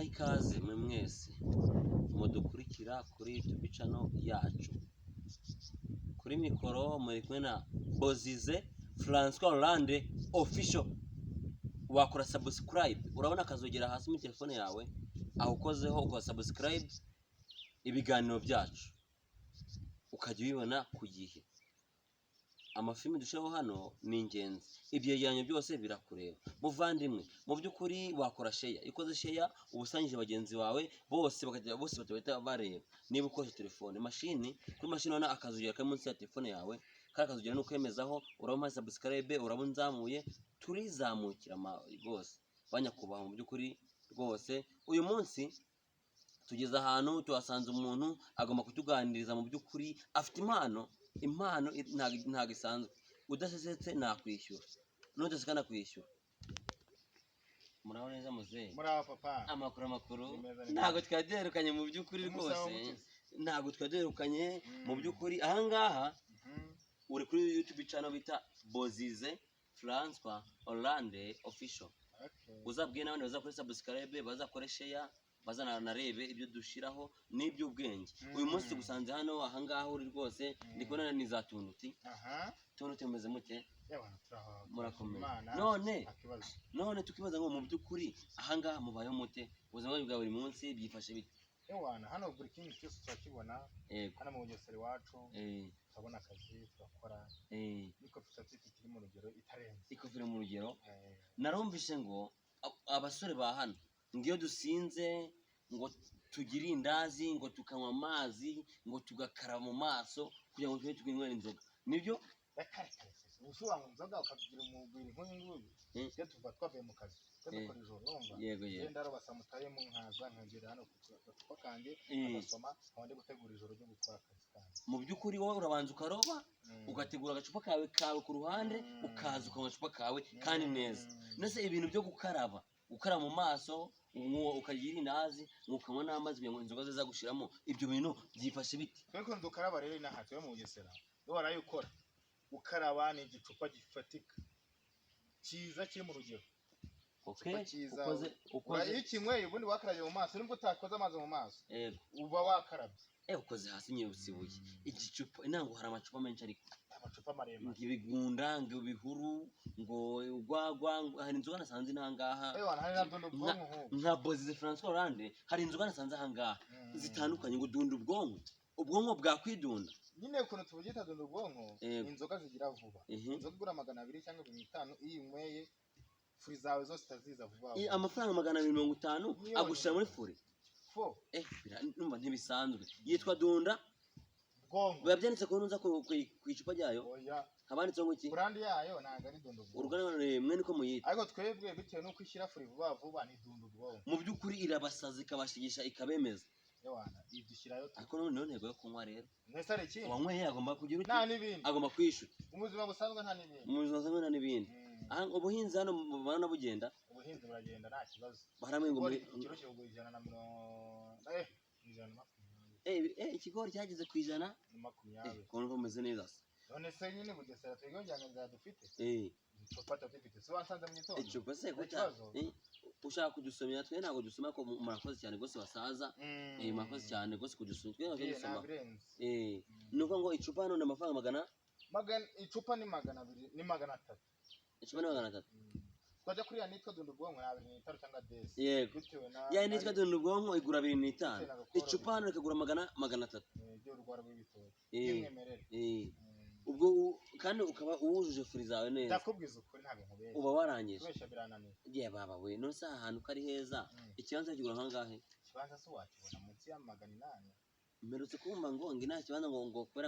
tubahe ikaze mwe mwese mudukurikira kuri YouTube channel yacu. Kuri mikoro muri kumwe na Bozize François Hollande official. Wakora subscribe, urabona akazogera hasi mu telefone yawe aho ukozeho ukora subscribe ibiganiro byacu ukajya ubibona ku gihe. Amafilme dushaho hano ni ingenzi, ibyegeranyo byose birakureba. Muvandimwe, mu by'ukuri wakora share, ikoze share ubusangije bagenzi bawe bose bakajya bareba. Niba ukoresha telefone kuri mashini wana akazugera kari munsi ya telefone yawe, kandi akazugera no kwemezaho urabona subscribe, urabona nzamuye, turizamukira rwose banyakubaha. Mu by'ukuri rwose uyu munsi tugeze ahantu tuhasanze umuntu agomba kutuganiriza. Mu by'ukuri afite impano ntago isanzwe. Udasesetse nakwishyura, nudaseka nakwishyura. Muraho neza muzehe? Muraho papa. Amakuru ntago twaderukanye mu by'ukuri rwose, ntago twaderukanye mu by'ukuri. Ahangaha uri kuri YouTube channel bita Bozize François Hollande official. Uzabwiye n'abandi bazakora subscribe, bazakora share, bazanarebe ibyo dushiraho n'iby'ubwenge. Uyu munsi gusanze hano ahangaha uri rwose ndikubona ni za tunuti. Tunuti mumeze muke? Murakomeye. None tukibaza ngo mu by'ukuri ahangaha mubayo mute? Ubuzima bwa buri munsi byifashe bite? Hano buri kintu cyose turakibona. Hano mu Bugesera wacu turabona akazi turakora. Niko tutafite kiri mu rugero itarenze. Ikofere mu rugero. Narumvishe ngo abasore ba hano ngiyo dusinze ngo tugire indazi, ngo tukanywa amazi, ngo tugakaraba mu maso kugira ngo twinywera inzoga. Nibyo? Ushobora ngo inzoga ukagira umubiri nk'uyu iyo tuva twavuye mu kazi dukora ijoro urumva. Yego. Genda arabasa mutaye mu nkaza nkagera hano kuko kandi agasoma abandi gutegura ijoro ryo gukora akazi kandi. Mu by'ukuri wowe urabanza ukaroba ugategura agacupa kawe ku ruhande, ukaza ukanywa agacupa kawe kandi neza. Nese ibintu byo gukaraba mu maso, ukagira indazi, ukanywa n'amazi kugira ngo inzoga zizagushiramo, ibyo bintu byifashe biti? Tweko dukaraba rero inaha tuwe mu Bugesera iyo warayikora ukaraba ni igicupa gifatika cyiza kiri mu rugero. Ukoze ikinyweye ubundi wakarabye mu maso, nibwo utakoze amazi mu maso uba wakarabye. Ukoze hasi nyebusibuye igicupa. Inango hari amacupa menshi ariko amacupa maremare, ibigunda, ngo ibihuru, ngo ugwagwa. Hari inzoga nasanze nangaha nka Bozize François Hollande, hari inzoga nasanze ahangaha zitandukanye ngo dunda ubwonko bwakwidunda. Nyine ukuntu tubugita dunda ubwonko, inzoga zigira vuba. Inzoga igura 200 cyangwa 500, iyo inyweye furi zawe zose taziza vuba. Amafaranga 250 agushira muri furi. Numva ntibisanzwe. Yitwa dunda ubwonko. Babyanditse ko ntuza ku icupa ryayo. Habanditse ngo iki? Brand yayo ntago ari dunda ubwonko. Urugana mwe niko muyita. Ariko twebwe bitewe no kwishyira furi vuba ni dunda ubwonko. Mu by'ukuri irabasaza ikabashigisha ikabemeza. Idushyirayo ariko none ntego yo kunywa rero. Nese ari iki? Wanyweye agomba kugira uti? Nta n'ibindi. Agomba kwishura. Ubuzima busanzwe nta n'ibindi. Mu buzima busanzwe nta n'ibindi. Ubuhinzi hano bana bugenda? Ubuhinzi buragenda nta kibazo. Baramwe ngo ikiro kigura 150. Ikigori cyageze ku 150. Kongo meze neza se. None se nyine Bugesera twigongyanira dufite? Icupa dufite. So wansanze mu gitondo. Icupa se kuta. Ushaka kudusomera twe ntago dusoma ko murakoze cyane gose basaza. Murakoze cyane gose kudusoma twe ntago dusoma. Nuko ngo icupa none amafaranga icupa ni 200 ni 300. Icupa ni 300. Twajya kuri ya nitwa dunda ubwonko ya 250 cyangwa desi. Yego. Ya nitwa dunda ubwonko igura 250. Icupa hano ikagura 300. Ibyo urwara rw'ibitoki. Imwemerere. Ubwo kandi ukaba uwujuje furi zawe neza. Ndakubwiza ukuri ntabwo nkubeshya. Uba warangije. Kubeshya birananiye. Ye baba we, no sa ahantu kari heza. Ikibanza kigura nkangahe? Ikibanza se wakibona munsi ya 800. Mperutse kumva ngo nta kibanza ngo kubera